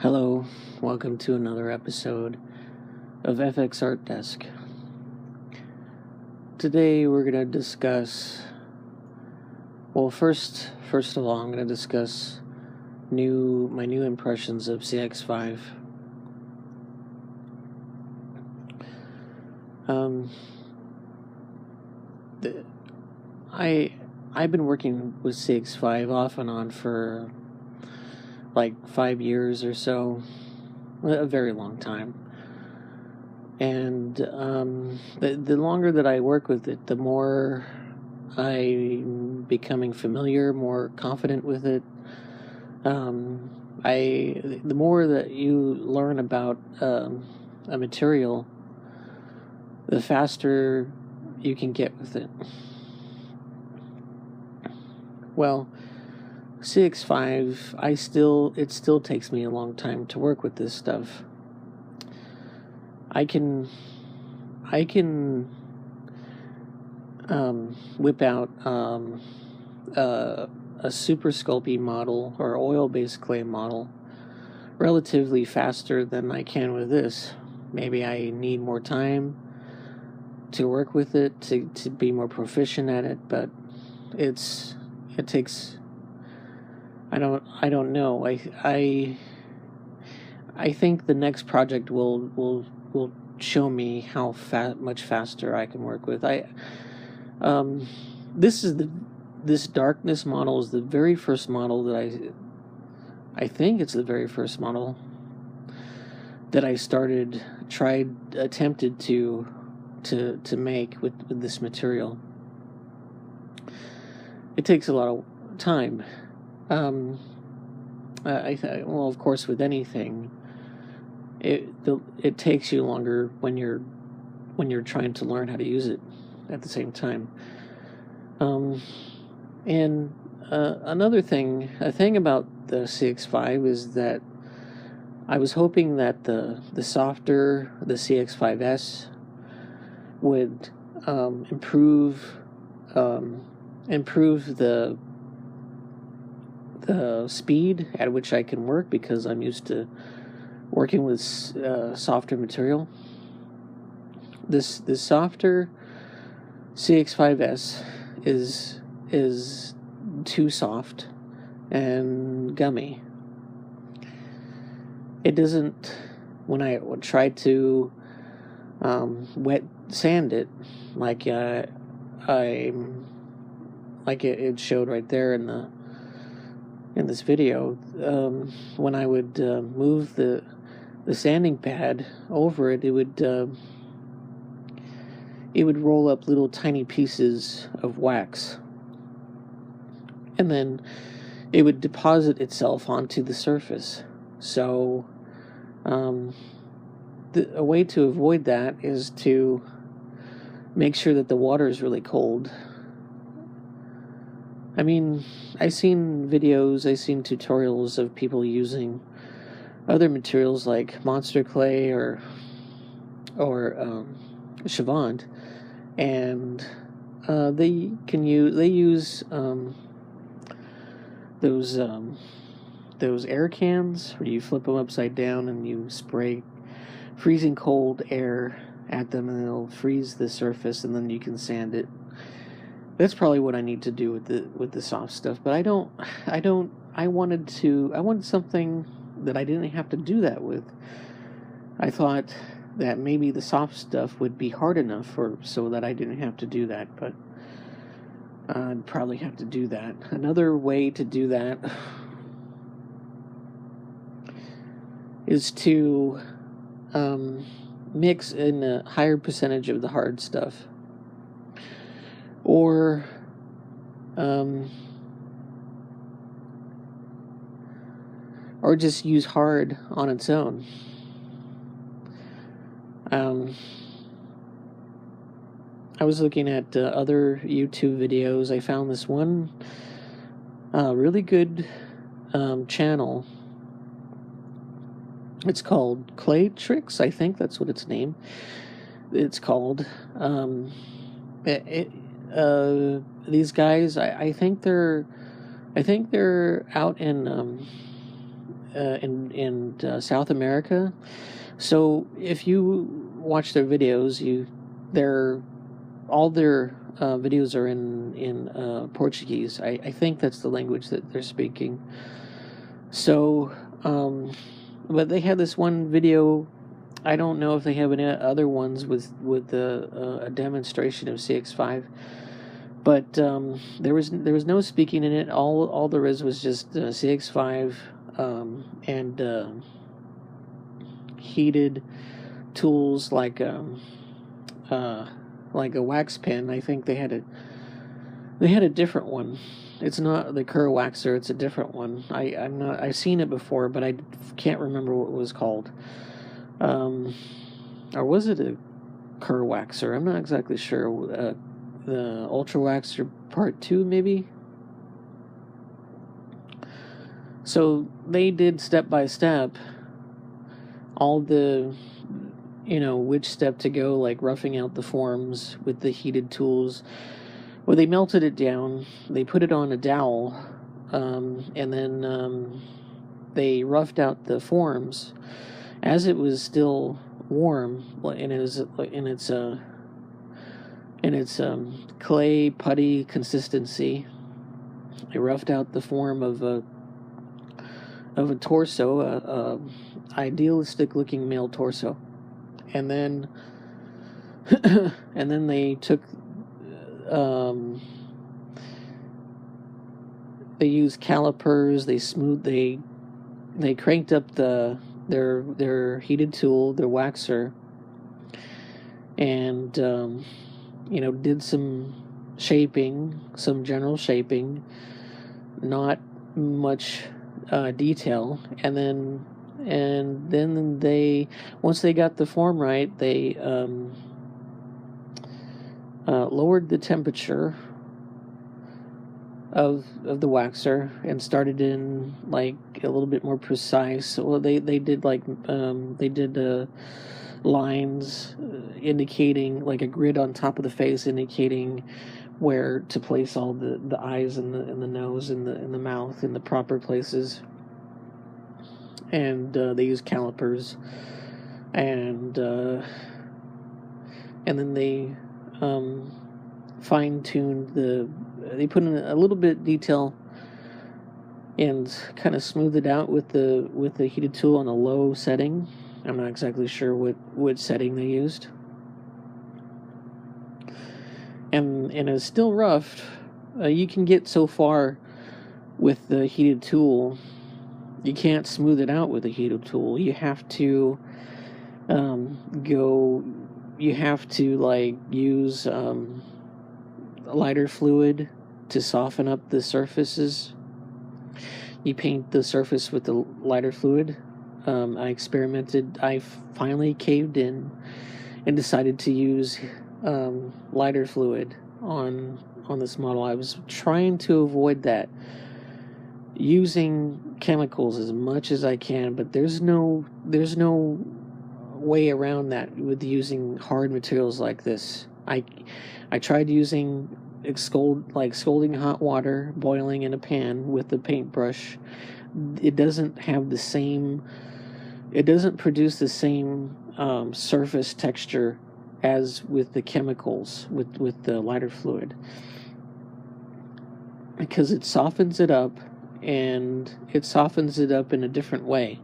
Hello, welcome to another episode of FX Art Desk. Today we're going to discuss, first of all, I'm going to discuss my new impressions of CX5. I've been working with CX5 off and on for like 5 years or so, a very long time. And the longer that I work with it, the more I'm becoming familiar, more confident with it. The more that you learn about a material, the faster you can get with it. Well, CX5, it still takes me a long time to work with this stuff. I can whip out a super sculpey model or oil-based clay model relatively faster than I can with this. Maybe I need more time to work with it, to be more proficient at it, but it takes, I don't know. I think the next project will show me how much faster I can work with. This darkness model is the very first model that I think it's the very first model that I attempted to make with this material. It takes a lot of time. Of course, with anything, it takes you longer when you're trying to learn how to use it at the same time. A thing about the CX5 is that I was hoping that the CX5S would improve the speed at which I can work, because I'm used to working with softer material. This softer CX5S is too soft and gummy. It doesn't, when I would try to wet sand it, like it showed right there in this video, when I would move the sanding pad over it, it would roll up little tiny pieces of wax, and then it would deposit itself onto the surface. So a way to avoid that is to make sure that the water is really cold. I mean, I've seen tutorials of people using other materials like monster clay or Chavant, and they use those air cans where you flip them upside down and you spray freezing cold air at them, and it'll freeze the surface, and then you can sand it. That's probably what I need to do with the soft stuff, but I wanted something that I didn't have to do that with. I thought that maybe the soft stuff would be hard enough so that I didn't have to do that, but I'd probably have to do that. Another way to do that is to mix in a higher percentage of the hard stuff, or just use hard on its own. I was looking at other YouTube videos. I found this one really good channel. It's called Clay Tricks, I think that's what it's named. It's called. These guys, I think they're out in in South America. So if you watch their videos, all their videos are in Portuguese. I think that's the language that they're speaking. So, but they had this one video. I don't know if they have any other ones with a demonstration of CX5, but there was no speaking in it. All there was just CX5 and heated tools like a wax pen. I think they had a different one. It's not the Kerr Waxer, it's a different one. I've seen it before, but I can't remember what it was called. Or was it a Kerr Waxer? I'm not exactly sure. The Ultra Waxer Part 2, maybe? So they did step by step all the, which step to go, like roughing out the forms with the heated tools. Well, they melted it down, they put it on a dowel, and then they roughed out the forms as it was still warm, and it was in its clay putty consistency. They roughed out the form of a torso, a idealistic looking male torso, and then they took. They used calipers. They cranked up their heated tool, their waxer, and did some shaping, some general shaping, not much detail, and then they, once they got the form right, they lowered the temperature of the waxer and started in like a little bit more precise. Well, they did like lines indicating, like a grid on top of the face indicating where to place all the eyes and the nose and the mouth in the proper places. And they used calipers, and then they fine-tuned they put in a little bit detail and kind of smoothed it out with the heated tool on a low setting. I'm not exactly sure what setting they used. And it's still rough. You can get so far with the heated tool. You can't smooth it out with a heated tool. You have to use lighter fluid to soften up the surfaces. You paint the surface with the lighter fluid. I experimented. I finally caved in and decided to use lighter fluid on this model. I was trying to avoid that, using chemicals as much as I can, but there's no way around that with using hard materials like this. I tried using scalding hot water, boiling in a pan with the paintbrush. It doesn't produce the same surface texture as with the chemicals, with the lighter fluid, because it softens it up, and it softens it up in a different way.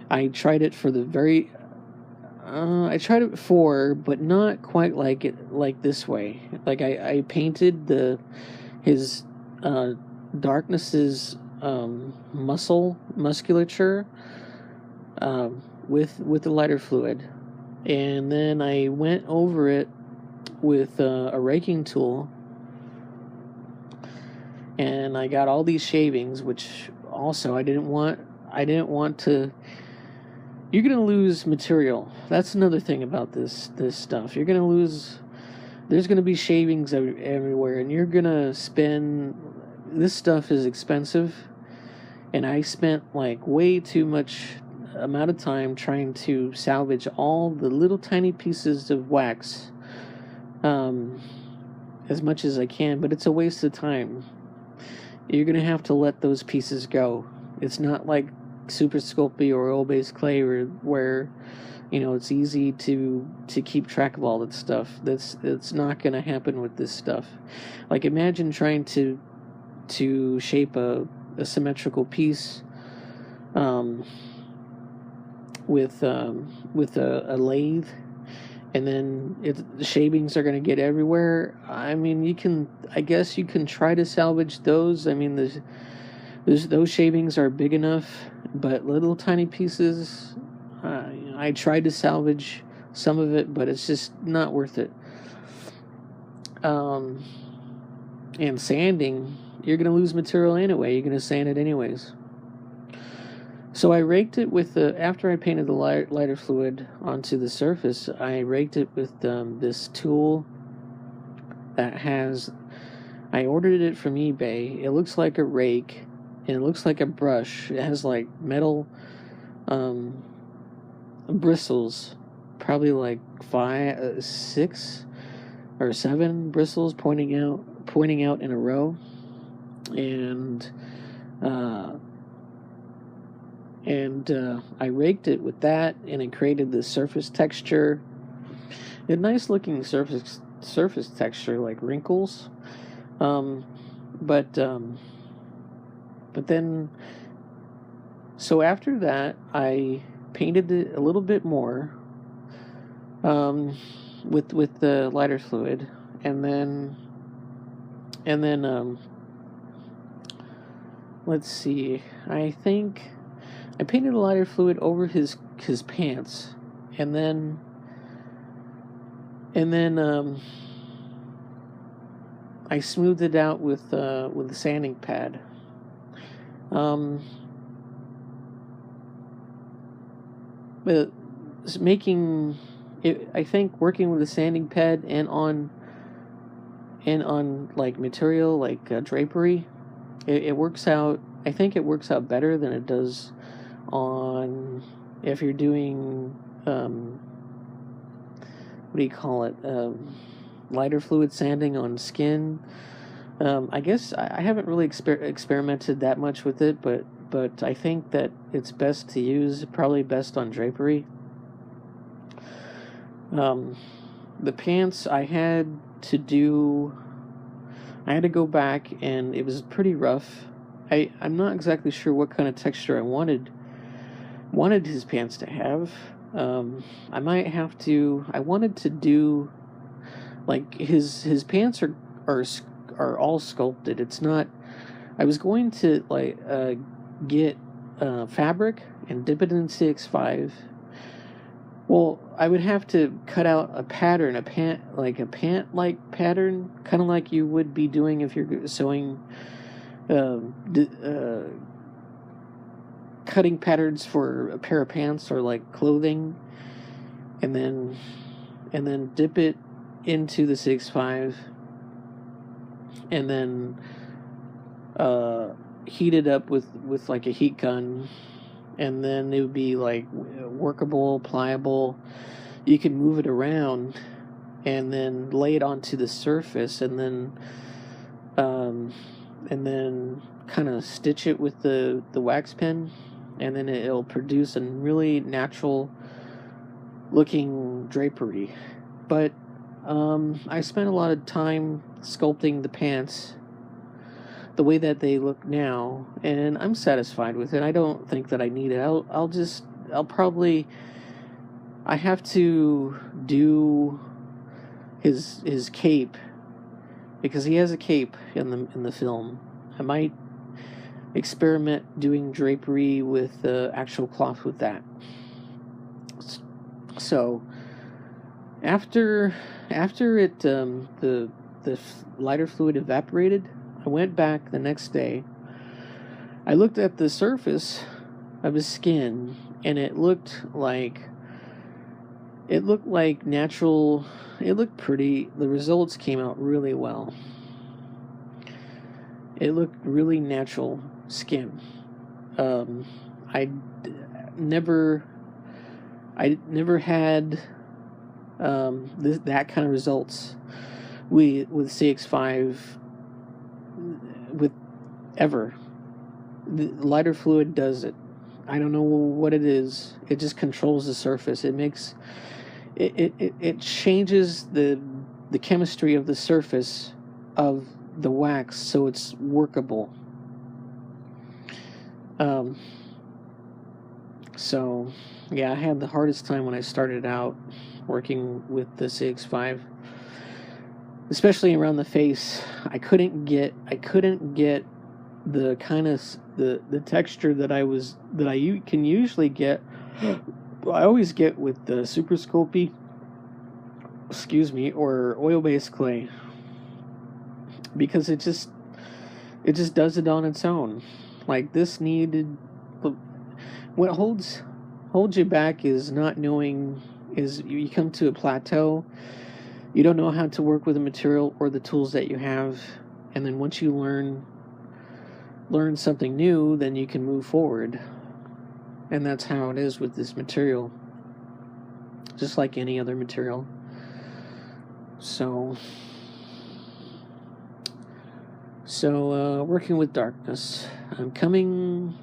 I tried it before, but not quite like this way. Like I painted his Darkness's musculature with the lighter fluid, and then I went over it with a raking tool, and I got all these shavings, which also I didn't want to. You're going to lose material. That's another thing about this stuff. You're going to lose. There's going to be shavings everywhere, and you're going to spend. This stuff is expensive, and I spent like way too much amount of time trying to salvage all the little tiny pieces of wax as much as I can, but it's a waste of time. You're going to have to let those pieces go. It's not like super sculpey or oil-based clay where it's easy to keep track of all that stuff. That's not going to happen with this stuff. Like, imagine trying to shape a symmetrical piece with a lathe, and then the shavings are going to get everywhere. I mean, I guess you can try to salvage those. I mean, those shavings are big enough, but little tiny pieces, I tried to salvage some of it, but it's just not worth it. And sanding, you're going to lose material anyway. You're going to sand it anyways. So I raked it with after I painted the lighter fluid onto the surface, I raked it with this tool that I ordered it from eBay. It looks like a rake, and it looks like a brush. It has like metal bristles, probably like 5, 6, or 7 bristles pointing out in a row, and I raked it with that, and it created this surface texture, a nice looking surface texture, like wrinkles. But then, so after that, I painted it a little bit more with the lighter fluid, and then let's see, I think I painted the lighter fluid over his pants, and then I smoothed it out with the sanding pad. But making it, I think working with the sanding pad and on like material like drapery, it works out. I think it works out better than it does on if you're doing what do you call it, lighter fluid sanding on skin. I guess I haven't really experimented that much with it, but I think that it's best to use, probably best on drapery. The pants I had to go back, and it was pretty rough. I'm not exactly sure what kind of texture I wanted his pants to have. I might have to. I wanted to do like his pants are all sculpted. It's not. I was going to get fabric and dip it in CX5. Well, I would have to cut out a pattern, a pant-like pattern, kind of like you would be doing if you're sewing, cutting patterns for a pair of pants or like clothing, and then dip it into the CX5, and then heat it up with like a heat gun, and then it would be like workable, pliable. You can move it around and then lay it onto the surface, and then kind of stitch it with the wax pen, and then it'll produce a really natural looking drapery. But I spent a lot of time sculpting the pants the way that they look now, and I'm satisfied with it. I don't think that I need it. I have to do his cape, because he has a cape in the film. I might experiment doing drapery with actual cloth with that. So after it the lighter fluid evaporated, I went back the next day. I looked at the surface of his skin, and it looked like natural. It looked pretty. The results came out really well. It looked really natural skin. I never had that kind of results with CX5 with ever. The lighter fluid does it. I don't know what it is. It just controls the surface. It changes the chemistry of the surface of the wax so it's workable. So yeah, I had the hardest time when I started out working with the CX5, especially around the face. I couldn't get the kind of the texture that I can usually get. I always get with the Super Sculpey, or oil-based clay, because it just does it on its own. Like this needed. What holds you back is not knowing. Is you come to a plateau. You don't know how to work with the material or the tools that you have, and then once you learn something new, then you can move forward. And that's how it is with this material, just like any other material. So working with darkness, I'm coming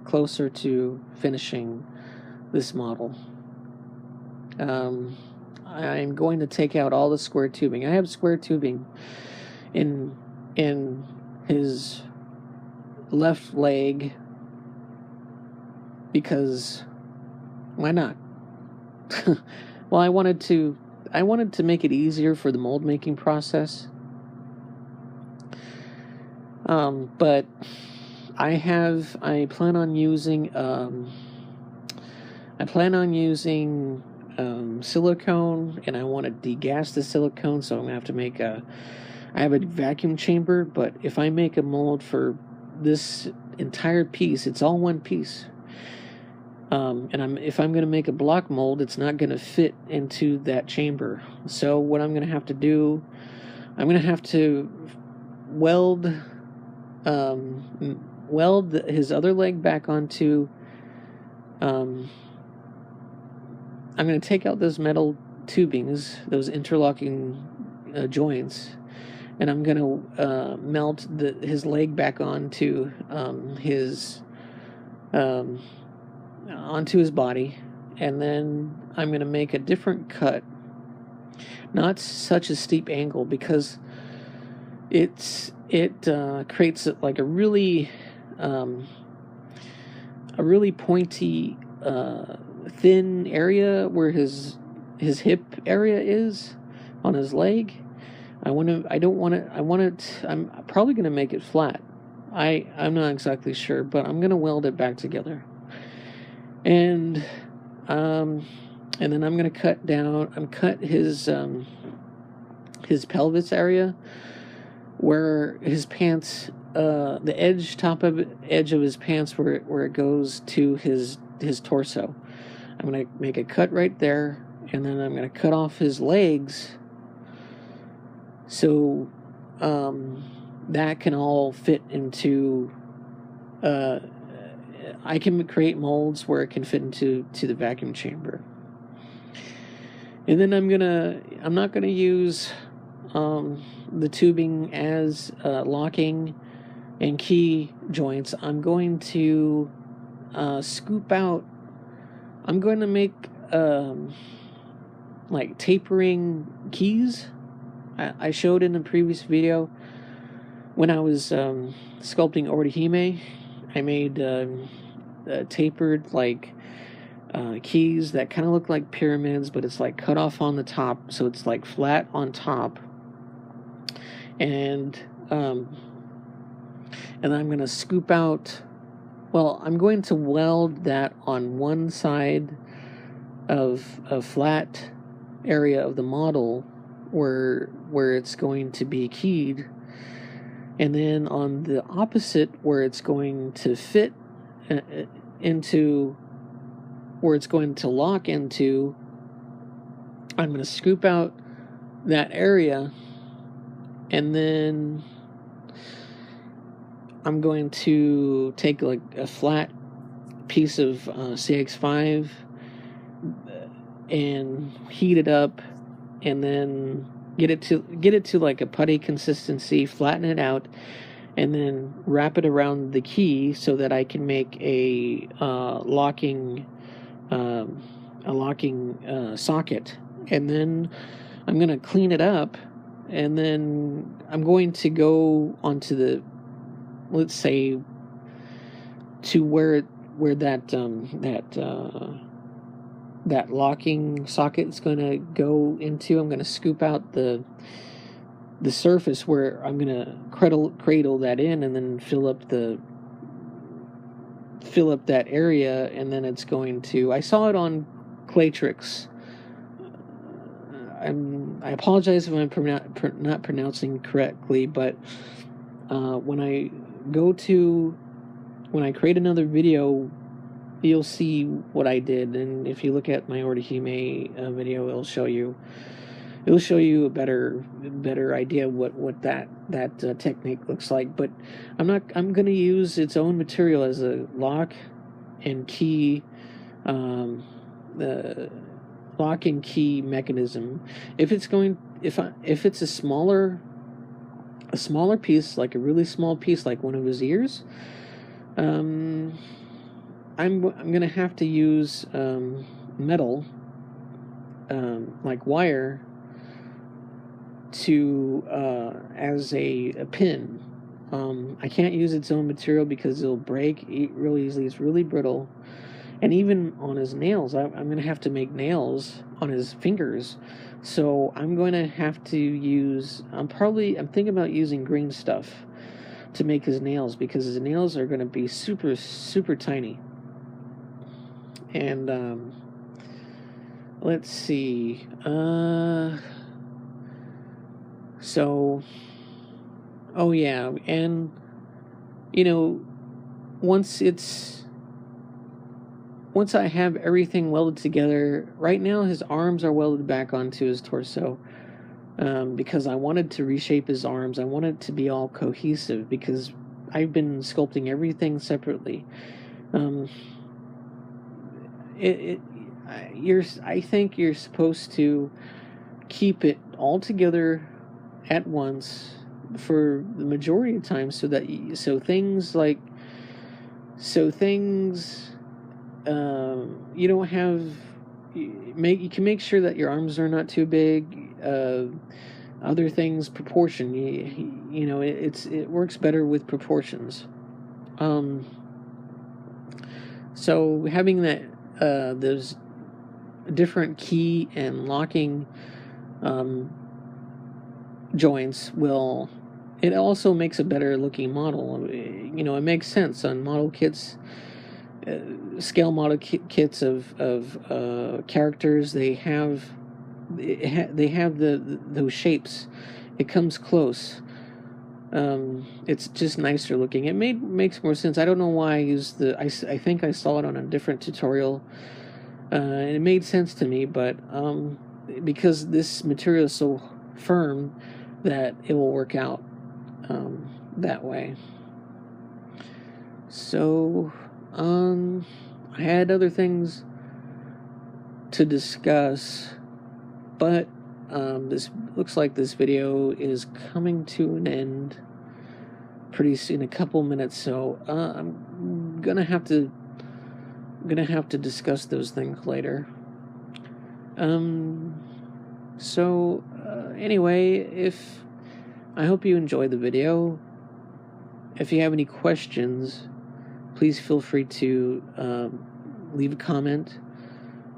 closer to finishing this model. I'm going to take out all the square tubing. I have square tubing in his left leg because why not? Well, I wanted to make it easier for the mold making process. But I plan on using silicone, and I want to degas the silicone, so I'm gonna have to I have a vacuum chamber, but if I make a mold for this entire piece, it's all one piece. And if I'm going to make a block mold, it's not going to fit into that chamber. So what I'm going to have to do, I'm going to have to weld his other leg back onto. I'm going to take out those metal tubings, those interlocking joints, and I'm going to melt his leg back onto onto his body, and then I'm going to make a different cut, not such a steep angle, because it creates like a really pointy thin area where his hip area is on his leg. I'm probably going to make it flat. I'm not exactly sure, but I'm going to weld it back together. And then I'm going to cut his pelvis area, where his pants, the edge of his pants, where it goes to his torso. I'm going to make a cut right there, and then I'm going to cut off his legs, so that can all fit into. I can create molds where it can fit into the vacuum chamber. And then I'm not gonna use the tubing as locking and key joints. I'm going to scoop out. I'm going to make like tapering keys. I showed in the previous video when I was sculpting Orihime. I made tapered like keys that kind of look like pyramids, but it's like cut off on the top, so it's like flat on top. And then I'm going to scoop out. Well, I'm going to weld that on one side of a flat area of the model where it's going to be keyed, and then on the opposite where it's going to fit into, where it's going to lock into, I'm going to scoop out that area, and then I'm going to take like a flat piece of CX5 and heat it up, and then get it to like a putty consistency, flatten it out, and then wrap it around the key so that I can make a locking socket. And then I'm going to clean it up, and then I'm going to go onto the, let's say, to where that locking socket is going to go into. I'm going to scoop out the surface where I'm going to cradle that in, and then fill up that area, and then it's going to, I saw it on Claytrix. I apologize if I'm not pronouncing correctly, but when I create another video, you'll see what I did. And if you look at my Orihime video, it'll show you a better idea of what that technique looks like. But I'm going to use its own material as a lock and key lock and key mechanism. If it's a smaller piece, like a really small piece, like one of his ears, I'm gonna have to use metal, like wire, to as a pin. I can't use its own material because it'll break really easily. It's really brittle. And even on his nails, I'm going to have to make nails on his fingers. So I'm going to have to use, I'm thinking about using green stuff to make his nails, because his nails are going to be super, super tiny. And let's see. So, oh yeah, and once I have everything welded together, right now his arms are welded back onto his torso, because I wanted to reshape his arms. I wanted it to be all cohesive, because I've been sculpting everything separately. I think you're supposed to keep it all together at once for the majority of time, so things you don't have, you can make sure that your arms are not too big. Other things, proportion, it works better with proportions. So having those different key and locking joints it also makes a better looking model. It makes sense on model kits. Scale model kits of characters, they have those shapes. It comes close. It's just nicer looking. It makes more sense. I don't know why I used I think I saw it on a different tutorial, and it made sense to me. But because this material is so firm that it will work out that way. So I had other things to discuss, but this looks like this video is coming to an end pretty soon, a couple minutes. So I'm gonna have to discuss those things later. Anyway, I hope you enjoyed the video. If you have any questions, please feel free to leave a comment.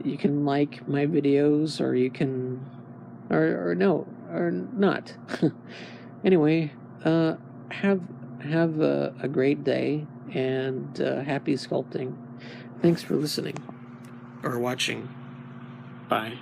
You can like my videos, or you can, or not. Anyway, have a great day, and happy sculpting. Thanks for listening or watching. Bye.